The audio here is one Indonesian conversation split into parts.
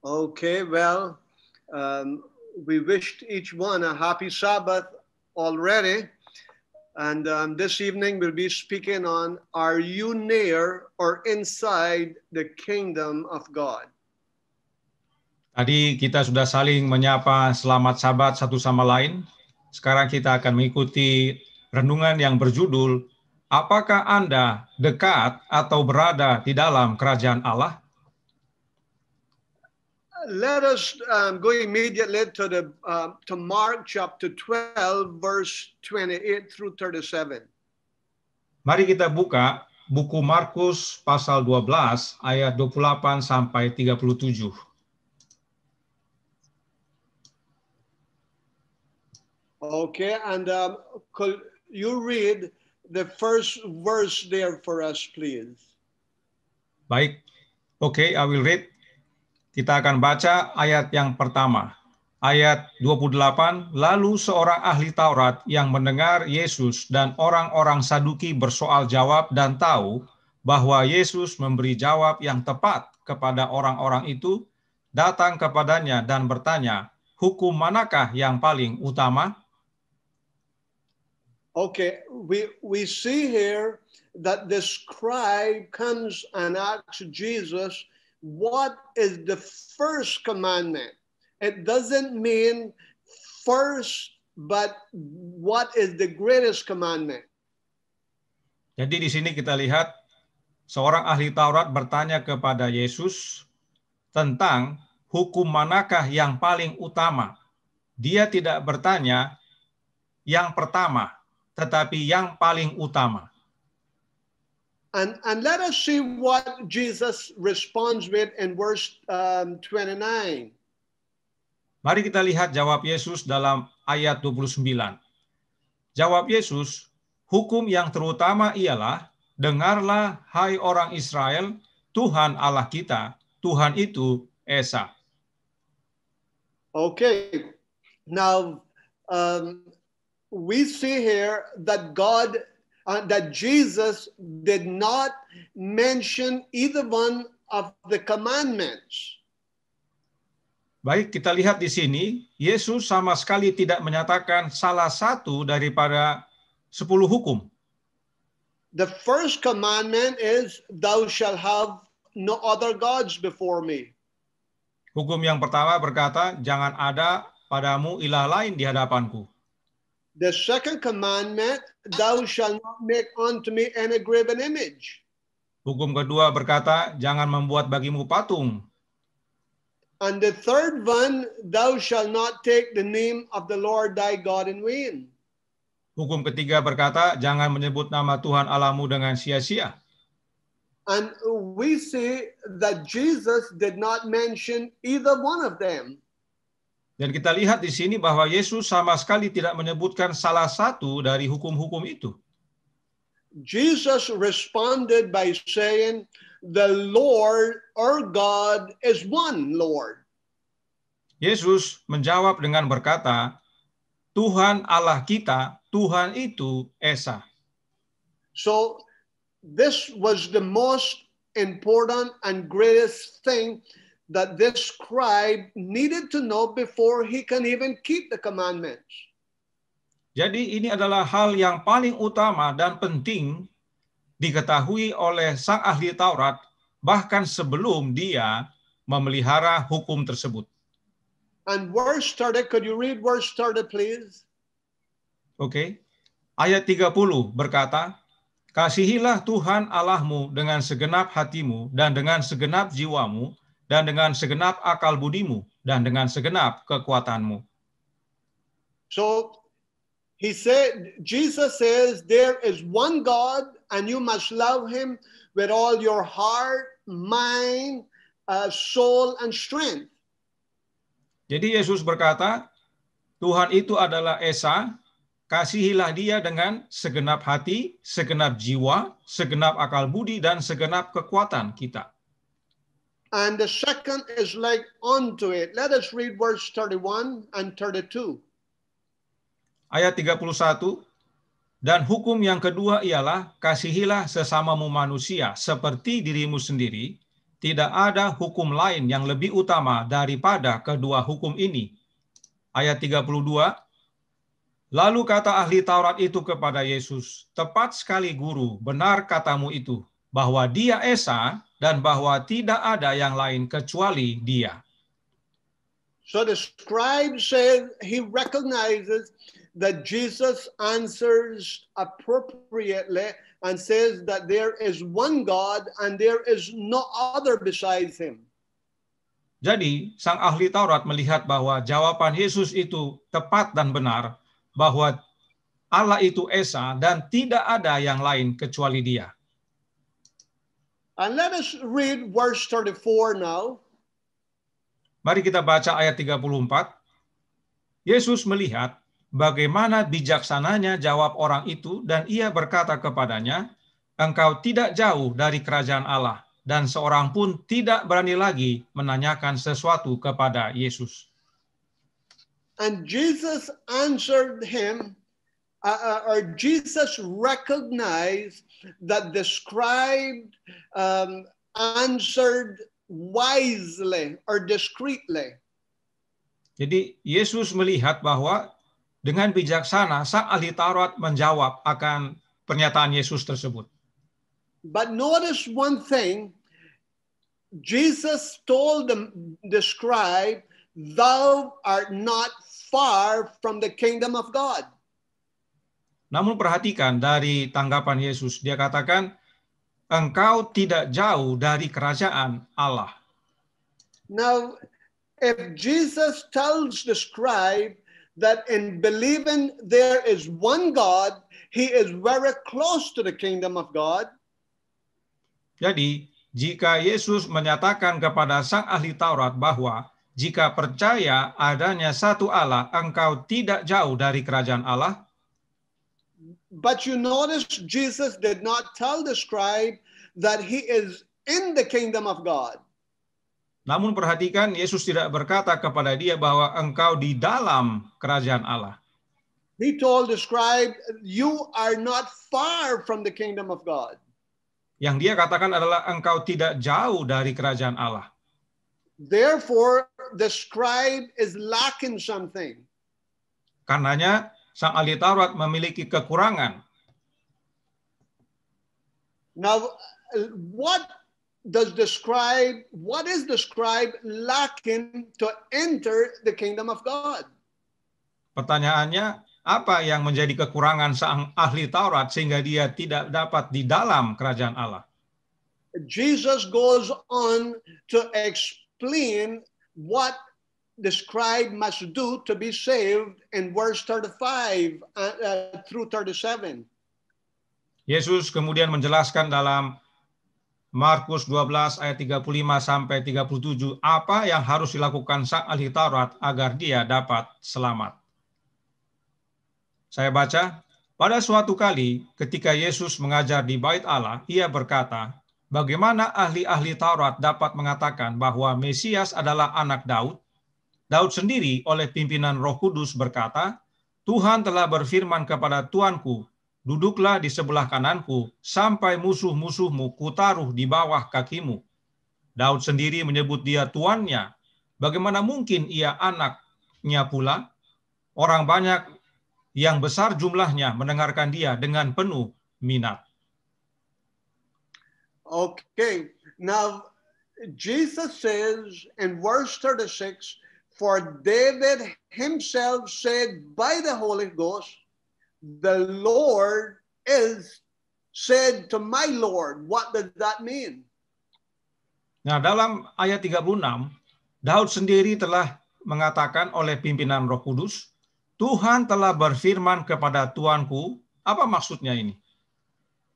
Okay, well, um, we wished each one a happy Sabbath already. And this evening we'll be speaking on, are you near or inside the kingdom of God? Tadi kita sudah saling menyapa selamat Sabat satu sama lain. Sekarang kita akan mengikuti renungan yang berjudul, apakah Anda dekat atau berada di dalam kerajaan Allah? Let us go immediately to Mark chapter 12, verse 28 through 37. Mari kita buka buku Markus pasal 12 ayat 28 sampai 37. Okay, and could you read the first verse there for us, please? Baik, okay, I will read. Kita akan baca ayat yang pertama. Ayat 28, lalu seorang ahli Taurat yang mendengar Yesus dan orang-orang Saduki bersoal jawab dan tahu bahwa Yesus memberi jawab yang tepat kepada orang-orang itu, datang kepadanya dan bertanya, hukum manakah yang paling utama? Okay, we see here that the scribe comes and asks Jesus, what is the first commandment? It doesn't mean first, but what is the greatest commandment? Jadi di sini kita lihat seorang ahli Taurat bertanya kepada Yesus tentang hukum manakah yang paling utama. Dia tidak bertanya yang pertama, tetapi yang paling utama. And let us see what Jesus responds with in verse 29. Mari kita lihat jawab Yesus dalam ayat 29. Jawab Yesus, hukum yang terutama ialah, dengarlah hai orang Israel, Tuhan Allah kita, Tuhan itu Esa. Okay, now we see here that that Jesus did not mention either one of the commandments. Baik, kita lihat di sini, Yesus sama sekali tidak menyatakan salah satu daripada 10 hukum. The first commandment is, thou shalt have no other gods before me. Hukum yang pertama berkata, jangan ada padamu ilah lain di hadapanku. The second commandment, thou shalt not make unto me any graven image. Hukum kedua berkata, jangan membuat bagimu patung. And the third one, thou shalt not take the name of the Lord thy God in vain. Hukum ketiga berkata, jangan menyebut nama Tuhan Allahmu dengan sia-sia. And we see that Jesus did not mention either one of them. Dan kita lihat di sini bahwa Yesus sama sekali tidak menyebutkan salah satu dari hukum-hukum itu. Jesus responded by saying, the Lord our God is one Lord. Yesus menjawab dengan berkata, Tuhan Allah kita, Tuhan itu Esa. So this was the most important and greatest thing that this scribe needed to know before he can even keep the commandments. Jadi ini adalah hal yang paling utama dan penting diketahui oleh sang ahli Taurat bahkan sebelum dia memelihara hukum tersebut. And verse 30, could you read verse 30 please? Oke. Ayat 30 berkata, kasihilah Tuhan Allahmu dengan segenap hatimu dan dengan segenap jiwamu dan dengan segenap akal budimu dan dengan segenap kekuatanmu. So Jesus says there is one God and you must love him with all your heart, mind, soul, and strength. Jadi Yesus berkata, Tuhan itu adalah Esa, kasihilah dia dengan segenap hati, segenap jiwa, segenap akal budi, dan segenap kekuatan kita. And the second is like unto it. Let us read verse 31 and 32. Ayat 31, dan hukum yang kedua ialah, kasihilah sesamamu manusia seperti dirimu sendiri, tidak ada hukum lain yang lebih utama daripada kedua hukum ini. Ayat 32, lalu kata ahli Taurat itu kepada Yesus, tepat sekali guru, benar katamu itu, bahwa dia Esa dan bahwa tidak ada yang lain kecuali dia. So the scribe says he recognizes that Jesus answers appropriately and says that there is one God and there is no other besides him. Jadi, sang ahli Taurat melihat bahwa jawaban Yesus itu tepat dan benar, bahwa Allah itu Esa dan tidak ada yang lain kecuali dia. And let us read verse 34 now. Mari kita baca ayat 34. Yesus melihat bagaimana bijaksananya jawab orang itu dan ia berkata kepadanya, engkau tidak jauh dari kerajaan Allah, dan seorang pun tidak berani lagi menanyakan sesuatu kepada Yesus. And Jesus answered him, or Jesus recognized that the scribe answered wisely or discreetly. Jadi Yesus melihat bahwa dengan bijaksana sang ahli Taurat menjawab akan pernyataan Yesus tersebut. But notice one thing, Jesus told the scribe, thou art not far from the kingdom of God. Namun perhatikan dari tanggapan Yesus, dia katakan, engkau tidak jauh dari kerajaan Allah. Now, if Jesus tells the scribe that in believing there is one God, he is very close to the kingdom of God. Jadi, jika Yesus menyatakan kepada sang ahli Taurat bahwa jika percaya adanya satu Allah, engkau tidak jauh dari kerajaan Allah. But you notice Jesus did not tell the scribe that he is in the kingdom of God. Namun perhatikan, Yesus tidak berkata kepada dia bahwa engkau di dalam kerajaan Allah. He told the scribe, you are not far from the kingdom of God. Yang dia katakan adalah engkau tidak jauh dari kerajaan Allah. Therefore, the scribe is lacking something. Karenanya, sang ahli Taurat memiliki kekurangan. Now, what is the scribe lacking to enter the kingdom of God? Pertanyaannya, apa yang menjadi kekurangan sang ahli Taurat sehingga dia tidak dapat di dalam kerajaan Allah? Jesus goes on to explain what the scribe must do to be saved in verse 35 through 37. Yesus kemudian menjelaskan dalam Markus 12 ayat 35 sampai 37 apa yang harus dilakukan sang ahli Taurat agar dia dapat selamat. Saya baca, pada suatu kali ketika Yesus mengajar di Bait Allah, ia berkata, bagaimana ahli-ahli Taurat dapat mengatakan bahwa Mesias adalah anak Daud? Daud sendiri oleh pimpinan Roh Kudus berkata, Tuhan telah berfirman kepada Tuanku, duduklah di sebelah kananku, sampai musuh-musuhmu kutaruh di bawah kakimu. Daud sendiri menyebut dia tuannya. Bagaimana mungkin ia anaknya pula? Orang banyak yang besar jumlahnya mendengarkan dia dengan penuh minat. Okay, now Jesus says in verse 36, for David himself said by the Holy Ghost, the Lord is said to my Lord. What does that mean? Nah, dalam ayat 36, Daud sendiri telah mengatakan oleh pimpinan Roh Kudus, Tuhan telah berfirman kepada Tuanku, apa maksudnya ini?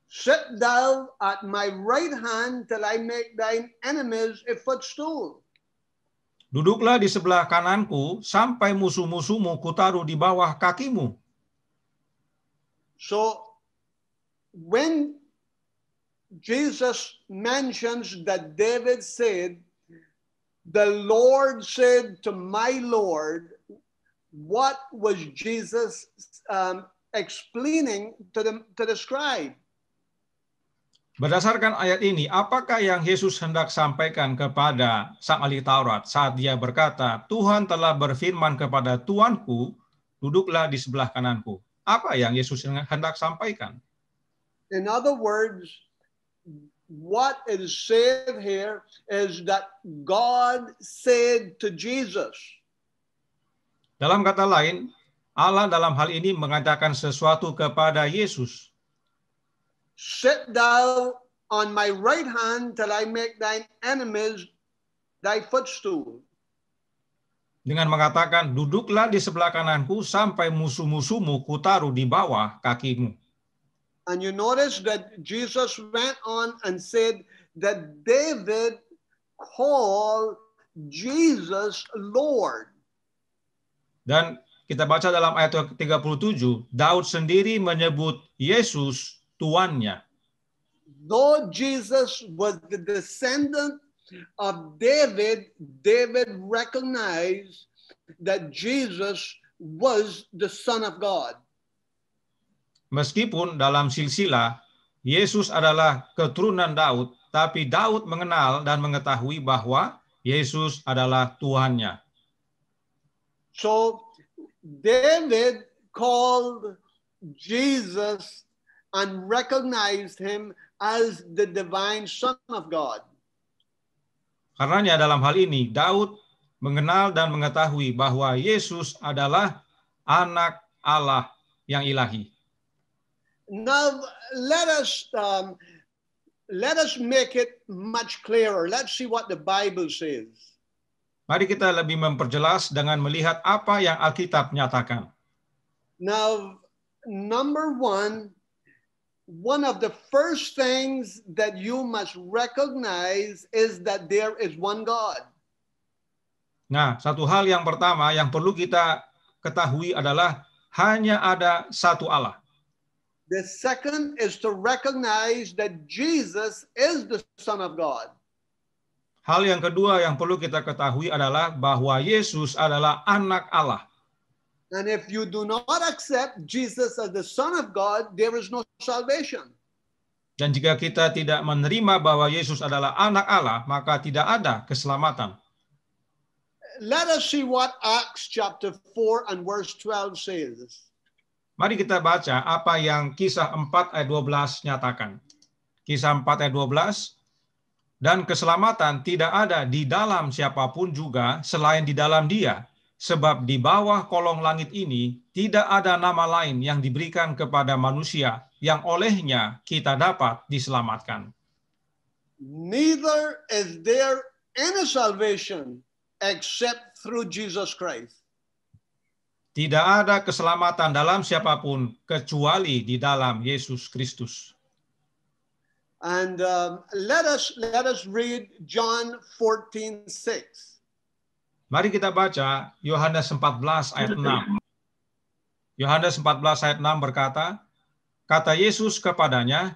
Sit thou at my right hand till I make thine enemies a footstool. Duduklah di sebelah kananku, sampai musuh-musuhmu kutaruh di bawah kakimu. So, when Jesus mentions that David said, the Lord said to my Lord, what was Jesus explaining to the scribe? Berdasarkan ayat ini, apakah yang Yesus hendak sampaikan kepada sang ahli Taurat saat dia berkata, Tuhan telah berfirman kepada Tuanku, duduklah di sebelah kananku. Apa yang Yesus hendak sampaikan? In other words, what is said here is that God said to Jesus, Dalam kata lain, Allah dalam hal ini mengatakan sesuatu kepada Yesus. sit thou on my right hand till I make thine enemies thy footstool. Dengan mengatakan, duduklah di sebelah kananku sampai musuh-musuhmu kutaruh di bawah kakimu. And you notice that Jesus went on and said that David called Jesus Lord. Dan kita baca dalam ayat 37, Daud sendiri menyebut Yesus Tuannya. Though Jesus was the descendant of David, David recognized that Jesus was the Son of God. Meskipun dalam silsilah, Yesus adalah keturunan Daud, tapi Daud mengenal dan mengetahui bahwa Yesus adalah Tuhannya. So David called Jesus and recognized him as the divine Son of God. Karenanya dalam hal ini, Daud mengenal dan mengetahui bahwa Yesus adalah anak Allah yang ilahi. Now let us make it much clearer. Let's see what the Bible says. Mari kita lebih memperjelas dengan melihat apa yang Alkitab nyatakan. Now, number one of the first things that you must recognize is that there is one God. Nah, satu hal yang pertama yang perlu kita ketahui adalah hanya ada satu Allah. The second is to recognize that Jesus is the Son of God. Hal yang kedua yang perlu kita ketahui adalah bahwa Yesus adalah anak Allah. And if you do not accept Jesus as the Son of God, there is no salvation. Dan jika kita tidak menerima bahwa Yesus adalah anak Allah, maka tidak ada keselamatan. Let us see what Acts chapter 4 and verse 12 says. Mari kita baca apa yang Kisah 4 ayat 12 nyatakan. Kisah 4 ayat 12, dan keselamatan tidak ada di dalam siapapun juga selain di dalam Dia, sebab di bawah kolong langit ini tidak ada nama lain yang diberikan kepada manusia yang olehnya kita dapat diselamatkan. Neither is there any salvation except through Jesus Christ. Tidak ada keselamatan dalam siapapun kecuali di dalam Yesus Kristus. And let us read John 14:6. Mari kita baca Yohanes 14 ayat 6. Yohanes 14 ayat 6 berkata, kata Yesus kepadanya,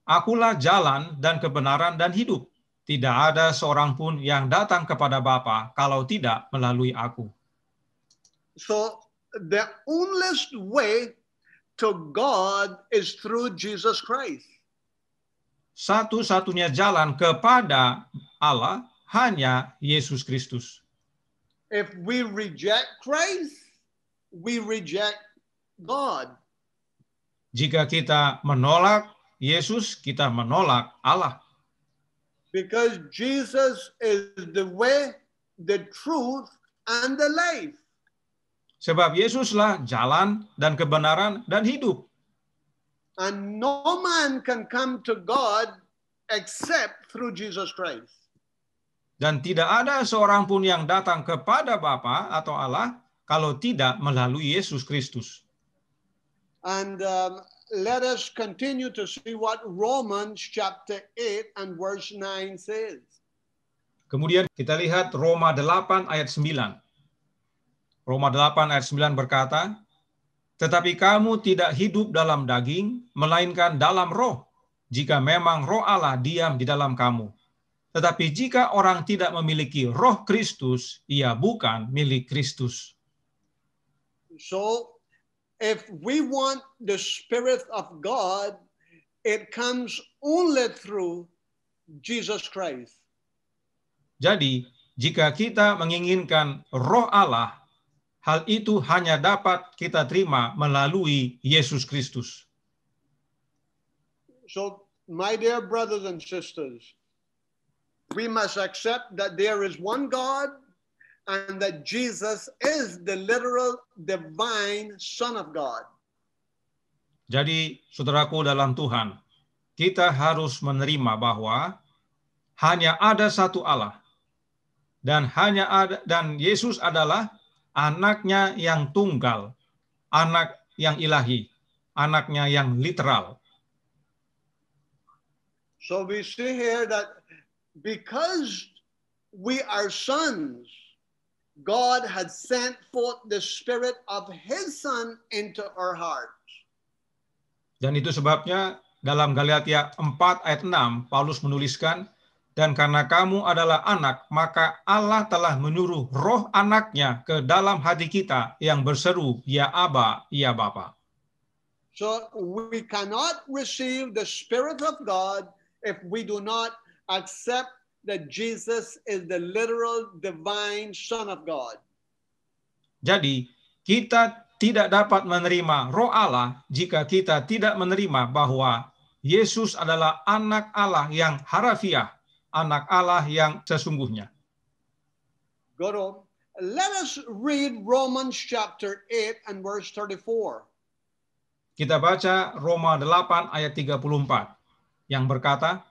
Akulah jalan dan kebenaran dan hidup. Tidak ada seorang pun yang datang kepada Bapa kalau tidak melalui aku. So the only way to God is through Jesus Christ. Satu-satunya jalan kepada Allah hanya Yesus Kristus. If we reject Christ, we reject God. Jika kita menolak Yesus, kita menolak Allah. Because Jesus is the way, the truth, and the life. Sebab Yesuslah jalan dan kebenaran dan hidup. And no man can come to God except through Jesus Christ. Dan tidak ada seorang pun yang datang kepada Bapa atau Allah kalau tidak melalui Yesus Kristus. And let us continue to see what Romans chapter 8 and verse 9 says. Kemudian kita lihat Roma 8 ayat 9. Roma 8 ayat 9 berkata, tetapi kamu tidak hidup dalam daging, melainkan dalam roh, jika memang roh Allah diam di dalam kamu. Tetapi jika orang tidak memiliki roh Kristus, ia bukan milik Kristus. So, if we want the Spirit of God, it comes only through Jesus Christ. Jadi, jika kita menginginkan Roh Allah, hal itu hanya dapat kita terima melalui Yesus Kristus. So, my dear brothers and sisters, we must accept that there is one God and that Jesus is the literal divine Son of God. Jadi, saudaraku dalam Tuhan, kita harus menerima bahwa hanya ada satu Allah dan Yesus adalah anaknya yang tunggal, anak yang ilahi, anaknya yang literal. So we see here that because we are sons, God had sent forth the Spirit of His Son into our hearts. Dan itu sebabnya dalam Galatia 4 ayat 6, Paulus menuliskan, dan karena kamu adalah anak, maka Allah telah menyuruh roh anaknya ke dalam hati kita yang berseru, ya Aba, ya Bapa. So we cannot receive the Spirit of God if we do not accept that Jesus is the literal divine Son of God. Jadi, kita tidak dapat menerima roh Allah jika kita tidak menerima bahwa Yesus adalah anak Allah yang harafiah, anak Allah yang sesungguhnya. Good. Let us read Romans chapter 8 and verse 34. Kita baca Roma 8 ayat 34 yang berkata,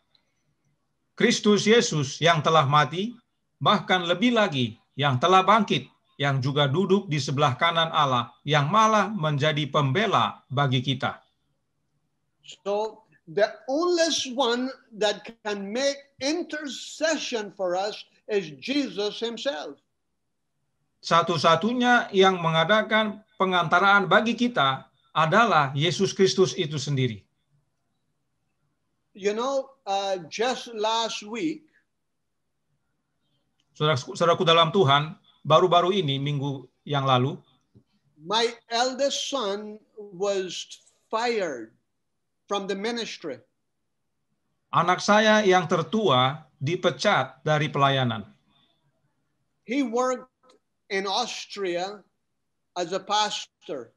Kristus Yesus yang telah mati, bahkan lebih lagi yang telah bangkit, yang juga duduk di sebelah kanan Allah, yang malah menjadi pembela bagi kita. So the only one that can make intercession for us is Jesus himself. Satu-satunya yang mengadakan pengantaraan bagi kita adalah Yesus Kristus itu sendiri. You know, just last week, Saudaraku dalam Tuhan, baru-baru ini, minggu yang lalu, my eldest son was fired from the ministry. anak saya yang tertua dipecat dari pelayanan. He worked in Austria as a pastor.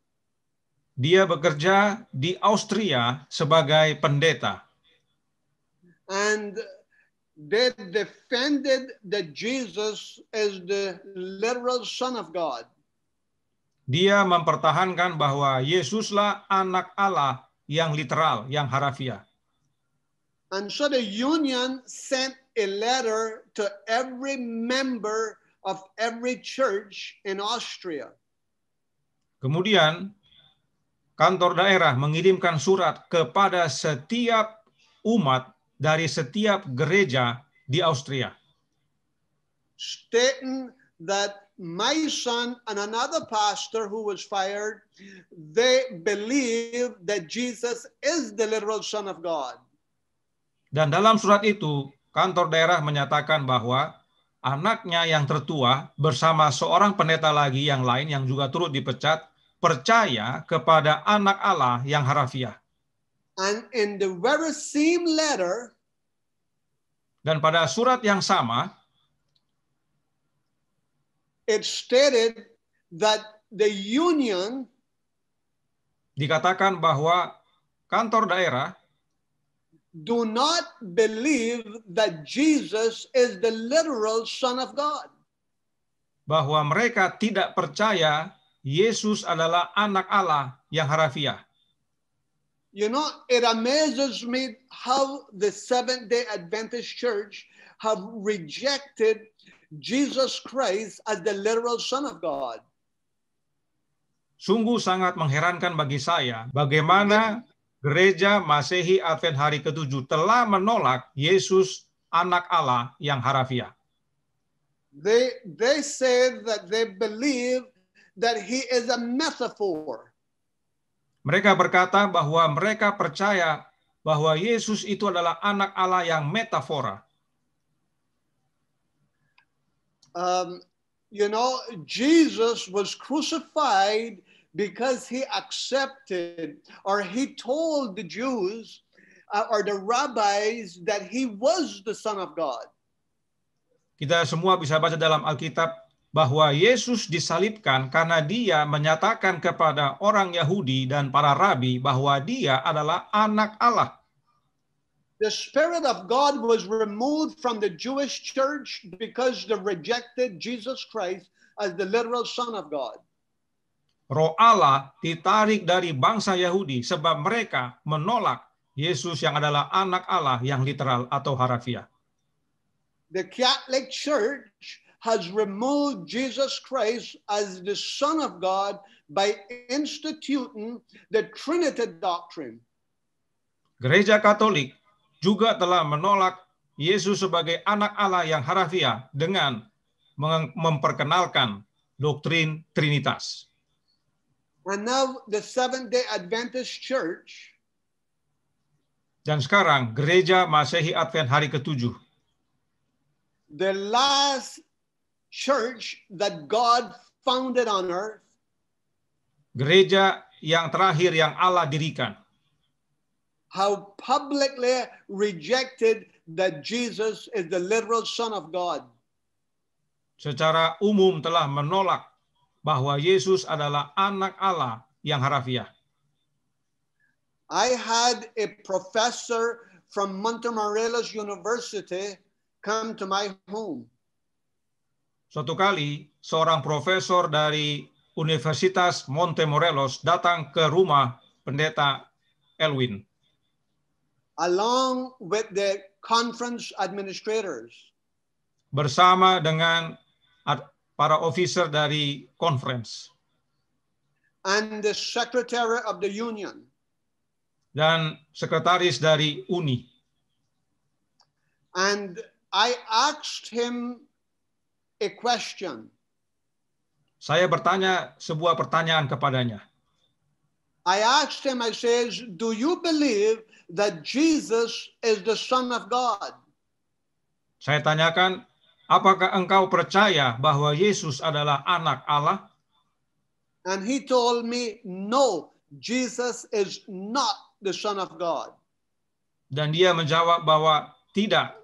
Dia bekerja di Austria sebagai pendeta. And they defended that Jesus is the literal Son of God. Dia mempertahankan bahwa Yesuslah anak Allah yang literal, yang harafiah. And so the union sent a letter to every member of every church in Austria. Kemudian, kantor daerah mengirimkan surat kepada setiap umat dari setiap gereja di Austria, stating that my son and another pastor who was fired, they believe that Jesus is the literal Son of God. Dan dalam surat itu, kantor daerah menyatakan bahwa anaknya yang tertua bersama seorang pendeta lagi yang lain yang juga turut dipecat, percaya kepada anak Allah yang harafiah. And in the very same letter, dan pada surat yang sama, it stated that the union dikatakan bahwa kantor daerah do not believe that Jesus is the literal Son of God. Bahwa mereka tidak percaya Yesus adalah anak Allah yang harafiah. You know, it amazes me how the Seventh-day Adventist Church have rejected Jesus Christ as the literal Son of God. Sungguh sangat mengherankan bagi saya bagaimana Gereja Masehi Advent Hari ke-7 telah menolak Yesus anak Allah yang harafiah. They say that they believe that he is a metaphor. Mereka berkata bahwa mereka percaya bahwa Yesus itu adalah anak Allah yang metafora. You know, Jesus was crucified because he accepted or he told the Jews or the rabbis that he was the Son of God. Kita semua bisa baca dalam Alkitab bahwa Yesus disalibkan karena dia menyatakan kepada orang Yahudi dan para rabi bahwa dia adalah anak Allah. The Spirit of God was removed from the Jewish church because they rejected Jesus Christ as the literal Son of God. Roh Allah ditarik dari bangsa Yahudi sebab mereka menolak Yesus yang adalah anak Allah yang literal atau harafiah. The Catholic Church has removed Jesus Christ as the Son of God by instituting the Trinity doctrine. Gereja Katolik juga telah menolak Yesus sebagai anak Allah yang harafiah dengan memperkenalkan doktrin Trinitas. And now the Seventh-day Adventist Church dan sekarang Gereja Masehi Advent hari ke-7, the last church that God founded on earth, gereja yang terakhir yang Allah dirikan, how publicly rejected that Jesus is the literal Son of God. Secara umum telah menolak bahwa Yesus adalah anak Allah yang harafiah. I had a professor from Montemorelos University come to my home. Suatu kali, seorang profesor dari Universitas Montemorelos datang ke rumah pendeta Elwin. Along with the conference administrators. Bersama dengan para officer dari conference. And the secretary of the union. Dan sekretaris dari Uni. And I asked him a question. Saya bertanya sebuah pertanyaan kepadanya. I asked him, I says, do you believe that Jesus is the Son of God? Saya tanyakan, apakah engkau percaya bahwa Yesus adalah anak Allah? And he told me, no, Jesus is not the Son of God. Dan dia menjawab bahwa tidak,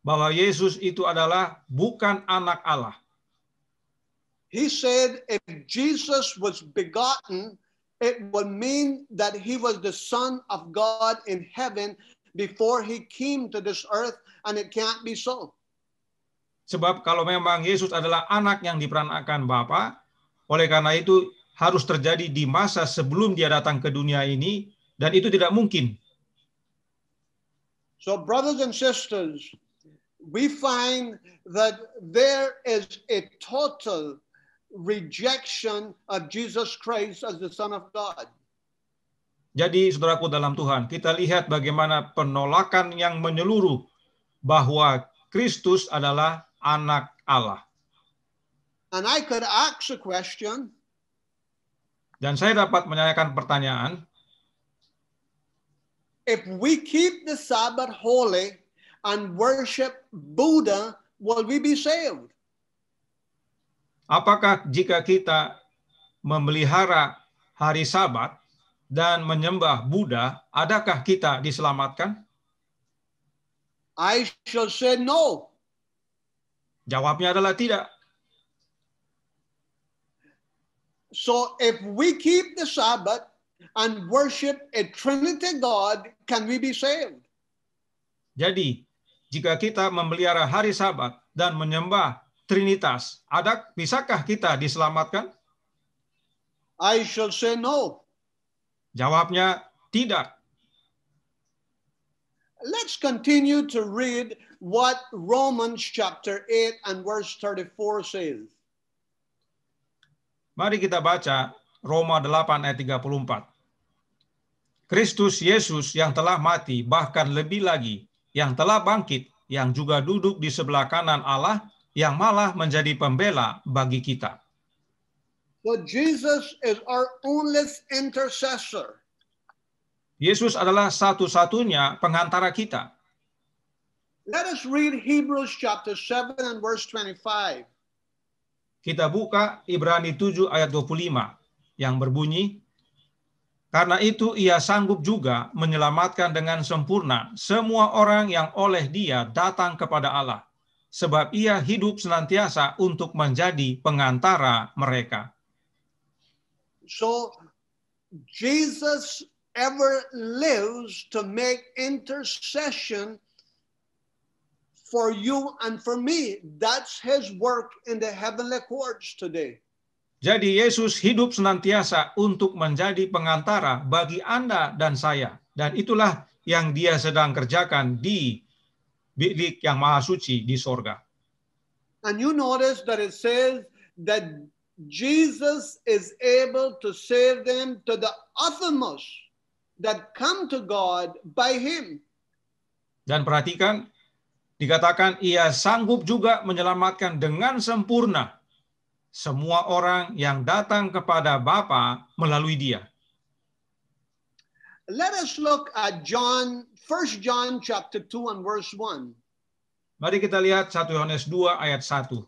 bahwa Yesus itu adalah bukan anak Allah. He said if Jesus was begotten, it would mean that he was the Son of God in heaven before he came to this earth, and it can't be so. Sebab kalau memang Yesus adalah anak yang diperanakan Bapa, oleh karena itu harus terjadi di masa sebelum dia datang ke dunia ini, dan itu tidak mungkin. So brothers and sisters, we find that there is a total rejection of Jesus Christ as the Son of God. Jadi saudaraku dalam Tuhan, kita lihat bagaimana penolakan yang menyeluruh bahwa Kristus adalah anak Allah. And I could ask a question. Dan saya dapat menanyakan pertanyaan. If we keep the Sabbath holy and worship Buddha, will we be saved? Apakah jika kita memelihara hari Sabat dan menyembah Buddha, adakah kita diselamatkan? I shall say no. Jawabnya adalah tidak. So if we keep the Sabbath and worship a Trinity God, can we be saved? Jadi, jika kita memelihara hari Sabat dan menyembah Trinitas, bisakah kita diselamatkan? I shall say no. Jawabnya tidak. Let's continue to read what Romans chapter 8 and verse 34 says. Mari kita baca Roma 8 ayat 34. Kristus Yesus yang telah mati, bahkan lebih lagi, yang telah bangkit, yang juga duduk di sebelah kanan Allah, yang malah menjadi pembela bagi kita. So Jesus is our only intercessor. Yesus adalah satu-satunya pengantara kita. Let us read Hebrews chapter 7 and verse 25. Kita buka Ibrani 7 ayat 25 yang berbunyi, Karena itu ia sanggup juga menyelamatkan dengan sempurna semua orang yang oleh dia datang kepada Allah, sebab ia hidup senantiasa untuk menjadi pengantara mereka. So Jesus ever lives to make intercession for you and for me. That's his work in the heavenly courts today. Jadi Yesus hidup senantiasa untuk menjadi pengantara bagi Anda dan saya. Dan itulah yang dia sedang kerjakan di bilik yang maha suci di sorga. And you notice that it says that Jesus is able to save them to the uttermost that come to God by him. Dan perhatikan, dikatakan ia sanggup juga menyelamatkan dengan sempurna semua orang yang datang kepada Bapa melalui dia. Let us look at 1 John chapter 2 and verse 1. Mari kita lihat 1 Yohanes 2 ayat 1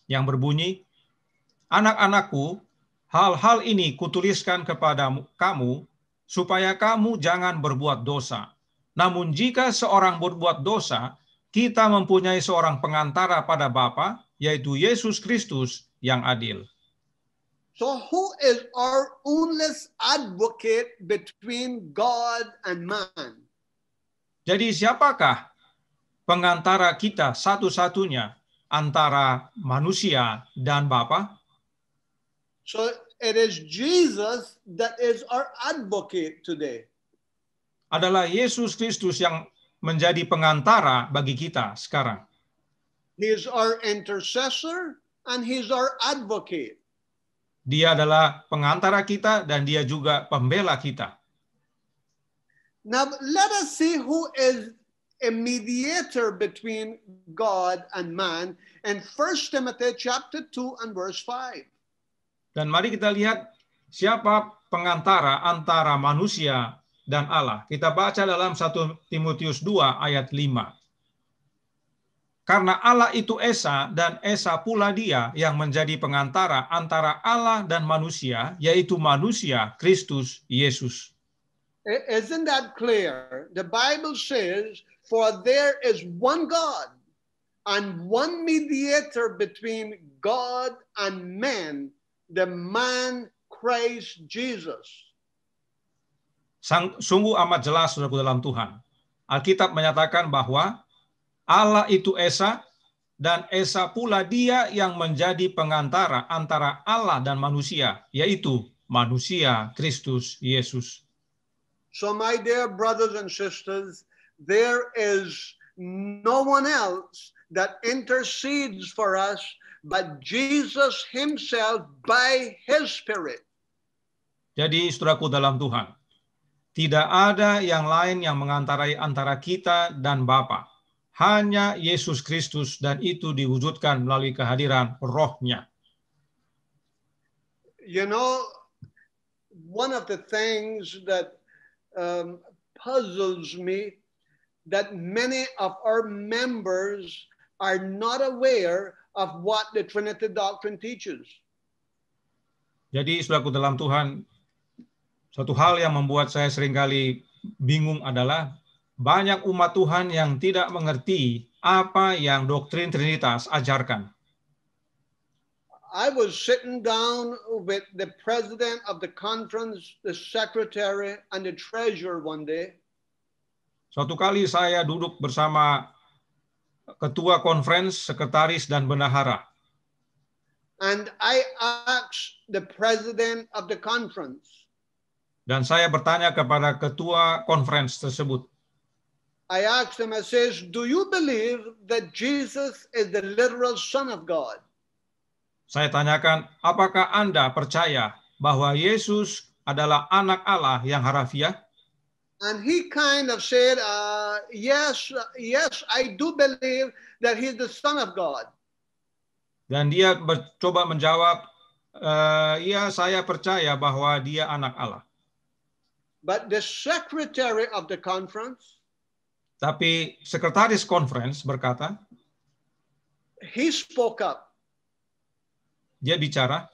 yang berbunyi, anak-anakku, hal-hal ini kutuliskan kepada kamu supaya kamu jangan berbuat dosa. Namun jika seorang berbuat dosa, kita mempunyai seorang pengantara pada Bapa, yaitu Yesus Kristus yang adil. So who is our only advocate between God and man? Jadi siapakah pengantara kita satu-satunya antara manusia dan Bapa? So it is Jesus that is our advocate today. Adalah Yesus Kristus yang menjadi pengantara bagi kita sekarang. He is our intercessor and he's our advocate. Dia adalah pengantara kita dan dia juga pembela kita. Now let us see who is a mediator between God and man in 1 Timothy chapter 2 and verse 5. Dan mari kita lihat siapa pengantara antara manusia dan Allah. Kita baca dalam 1 Timotius 2 ayat 5. Karena Allah itu Esa dan Esa pula dia yang menjadi pengantara antara Allah dan manusia, yaitu manusia Kristus Yesus. Isn't that clear? The Bible says, for there is one God and one mediator between God and man, the man Christ Jesus. Sungguh amat jelas, saudaraku dalam Tuhan. Alkitab menyatakan bahwa Allah itu Esa, dan Esa pula dia yang menjadi pengantara antara Allah dan manusia, yaitu manusia Kristus Yesus. So my dear brothers and sisters, there is no one else that intercedes for us but Jesus himself by his Spirit. Jadi saudaraku dalam Tuhan, tidak ada yang lain yang mengantarai antara kita dan Bapa. Hanya Yesus Kristus, dan itu diwujudkan melalui kehadiran Roh-Nya. You know, one of the things that puzzles me, that many of our members are not aware of what the Trinity doctrine teaches. Jadi, saudaraku dalam Tuhan, satu hal yang membuat saya seringkali bingung adalah banyak umat Tuhan yang tidak mengerti apa yang doktrin Trinitas ajarkan. I was sitting down with the president of the conference, the secretary, and the treasurer one day. Suatu kali saya duduk bersama ketua konferensi, sekretaris, dan bendahara. And I asked the president of the conference. Dan saya bertanya kepada ketua konferensi tersebut. I asked him, I says, do you believe that Jesus is the literal Son of God? Saya tanyakan, apakah Anda percaya bahwa Yesus adalah anak Allah yang harafiah? And he kind of said, yes, I do believe that he's the Son of God. Dan dia coba menjawab, ya saya percaya bahwa dia anak Allah. But the secretary of the conference, tapi sekretaris konferensi berkata, he spoke up. Dia bicara.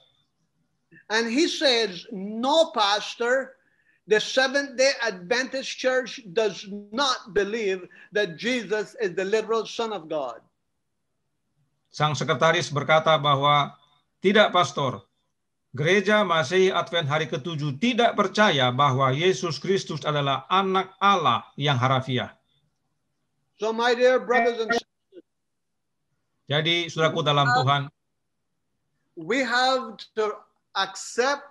And he says, no, Pastor, the Seventh-day Adventist Church does not believe that Jesus is the literal Son of God. Sang sekretaris berkata bahwa, tidak, Pastor. Gereja Masehi Advent Hari ke-7 tidak percaya bahwa Yesus Kristus adalah anak Allah yang harafiah. So my dear brothers and sisters, Jadi, saudaraku dalam Tuhan, we have to accept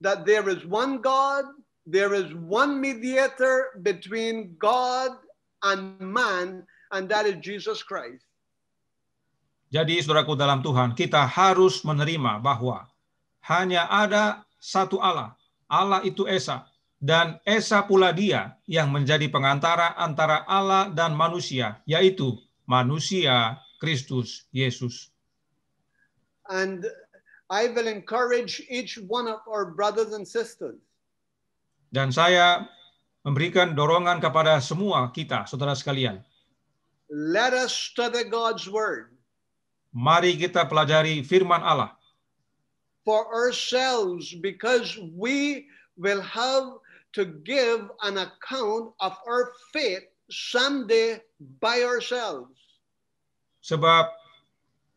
that there is one God, there is one mediator between God and man, and that is Jesus Christ. jadi saudaraku dalam Tuhan, kita harus menerima bahwa hanya ada satu Allah. Allah itu Esa. Dan Esa pula dia yang menjadi pengantara antara Allah dan manusia, yaitu manusia Kristus Yesus. And I will encourage each one of our brothers and sisters. Dan saya memberikan dorongan kepada semua kita, saudara sekalian. Let us study God's word Mari kita pelajari firman Allah for ourselves, because we will have to give an account of our faith someday by ourselves. sebab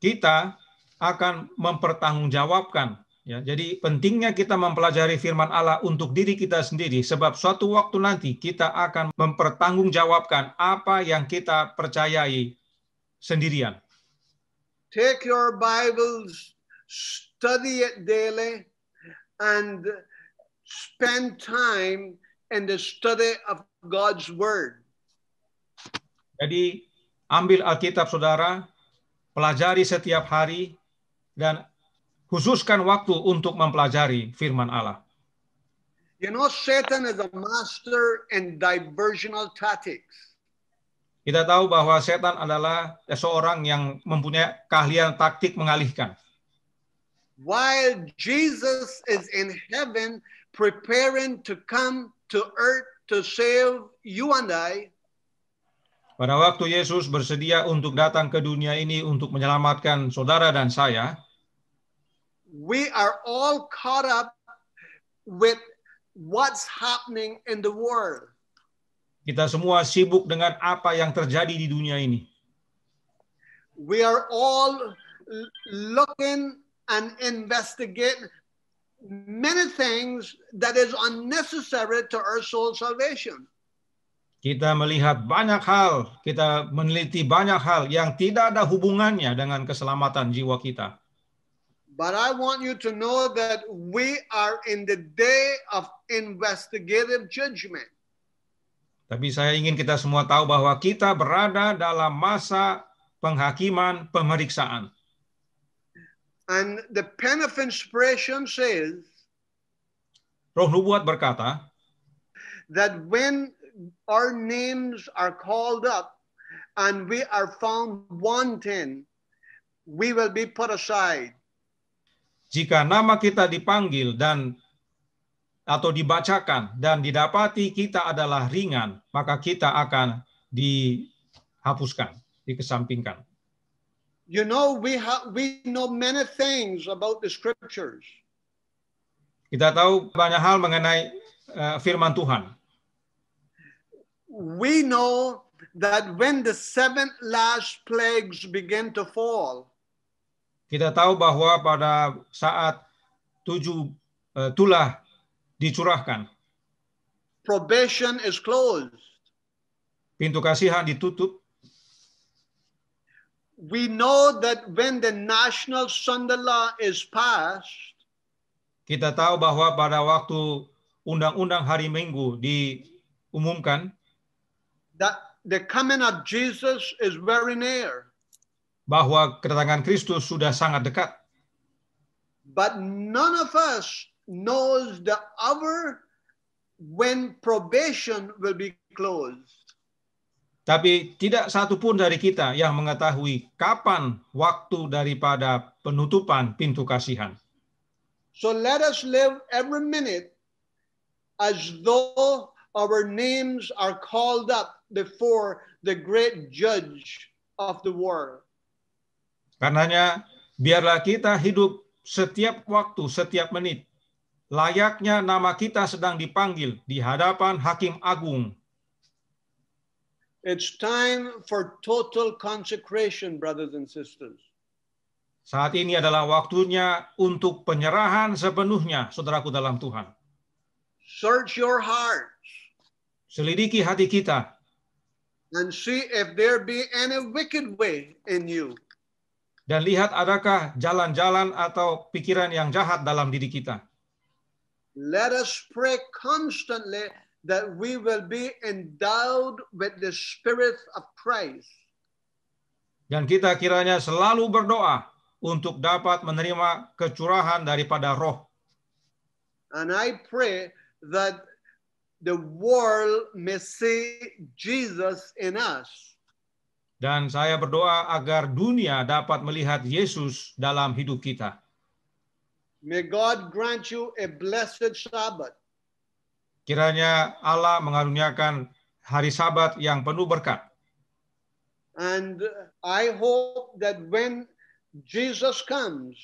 kita akan mempertanggungjawabkan. Ya, jadi pentingnya kita mempelajari firman Allah untuk diri kita sendiri, sebab suatu waktu nanti kita akan mempertanggungjawabkan apa yang kita percayai sendirian. Take your Bibles, study it daily, and spend time in the study of God's word. Jadi ambil Alkitab saudara, pelajari setiap hari, dan khususkan waktu untuk mempelajari firman Allah. You know, Satan is a master in diversional tactics. Kita tahu bahwa setan adalah seorang yang mempunyai keahlian taktik mengalihkan. While Jesus is in heaven preparing to come to earth to save you and I, Pada waktu Yesus bersedia untuk datang ke dunia ini untuk menyelamatkan saudara dan saya, we are all caught up with what's happening in the world. kita semua sibuk dengan apa yang terjadi di dunia ini. We are all looking and investigate many things that is unnecessary to our soul salvation. Kita melihat banyak hal, kita meneliti banyak hal yang tidak ada hubungannya dengan keselamatan jiwa kita. But I want you to know that we are in the day of investigative judgment. Tapi saya ingin kita semua tahu bahwa kita berada dalam masa penghakiman pemeriksaan. And the pen of inspiration says Roh Nubuat berkata, that when our names are called up and we are found wanting, we will be put aside. jika nama kita dipanggil dan atau dibacakan dan didapati kita adalah ringan, maka kita akan dihapuskan, dikesampingkan. You know, we know many things about the scriptures. Kita tahu banyak hal mengenai firman Tuhan. We know that when the 7 last plagues begin to fall, Kita tahu bahwa pada saat 7 tulah dicurahkan, probation is closed. pintu kasihan ditutup. We know that when the national Sunday law is passed, Kita tahu bahwa pada waktu undang-undang hari Minggu diumumkan, that the coming of Jesus is very near. bahwa kedatangan Kristus sudah sangat dekat. But none of us knows the hour when probation will be closed. Tapi tidak satu pun dari kita yang mengetahui kapan waktu daripada penutupan pintu kasihan. So let us live every minute as though our names are called up before the great judge of the world. Karenanya, biarlah kita hidup setiap waktu, setiap menit, layaknya nama kita sedang dipanggil di hadapan Hakim Agung. It's time for total consecration, brothers and sisters. Saat ini adalah waktunya untuk penyerahan sepenuhnya, saudaraku dalam Tuhan. Search your hearts Selidiki hati kita and see if there be any wicked way in you. dan lihat adakah jalan-jalan atau pikiran yang jahat dalam diri kita. Let us pray constantly that we will be endowed with the Spirit of Christ. Dan kita kiranya selalu berdoa untuk dapat menerima kecurahan daripada roh. And I pray that the world may see Jesus in us. Dan saya berdoa agar dunia dapat melihat Yesus dalam hidup kita. May God grant you a blessed Sabbath. Kiranya Allah mengaruniakan hari Sabat yang penuh berkat. And I hope that when Jesus comes,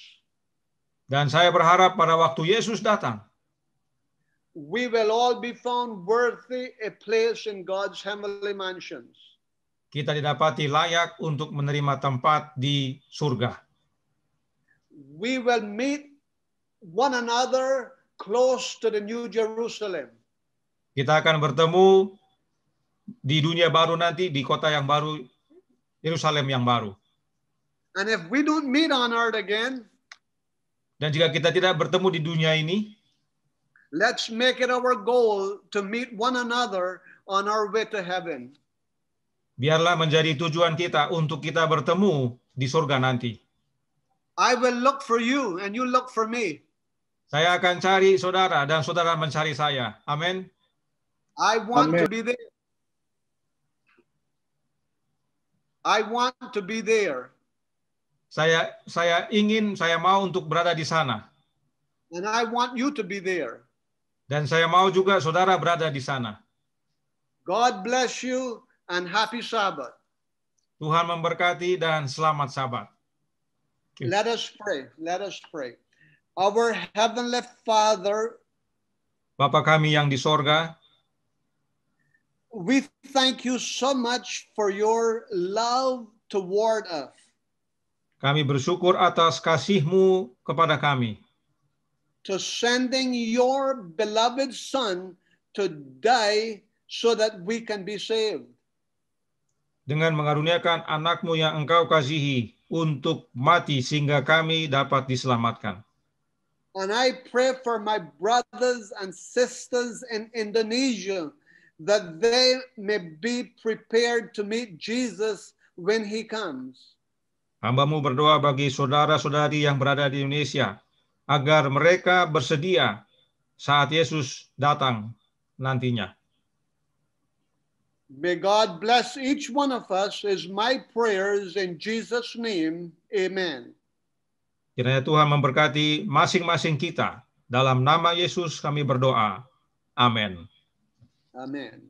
Dan saya berharap pada waktu Yesus datang, we will all be found worthy a place in God's heavenly mansions. kita didapati layak untuk menerima tempat di surga. We will meet one another close to the New Jerusalem. Kita akan bertemu di dunia baru nanti, di kota yang baru, Yerusalem yang baru. And if we don't meet on earth again, Dan jika kita tidak bertemu di dunia ini, let's make it our goal to meet one another on our way to heaven. biarlah menjadi tujuan kita untuk kita bertemu di surga nanti. I will look for you and you look for me. Saya akan cari saudara dan saudara mencari saya. Amin. I want Amen. to be there. I want to be there. Saya mau untuk berada di sana. And I want you to be there. Dan saya mau juga saudara berada di sana. God bless you and happy Sabbath. Tuhan memberkati dan selamat Sabat. Let us pray. Let us pray. Our Heavenly Father, Bapa kami yang di sorga, we thank you so much for your love toward us. kami bersyukur atas kasih-Mu kepada kami, To sending your beloved Son to die so that we can be saved. dengan mengaruniakan anak-Mu yang Engkau kasihi untuk mati sehingga kami dapat diselamatkan. And I pray for my brothers and sisters in Indonesia that they may be prepared to meet Jesus when he comes. Hamba-Mu berdoa bagi saudara-saudari yang berada di Indonesia, agar mereka bersedia saat Yesus datang nantinya. May God bless each one of us is my prayers in Jesus' name. Amen. Kiranya Tuhan memberkati masing-masing kita. Dalam nama Yesus kami berdoa. Amin. Amen.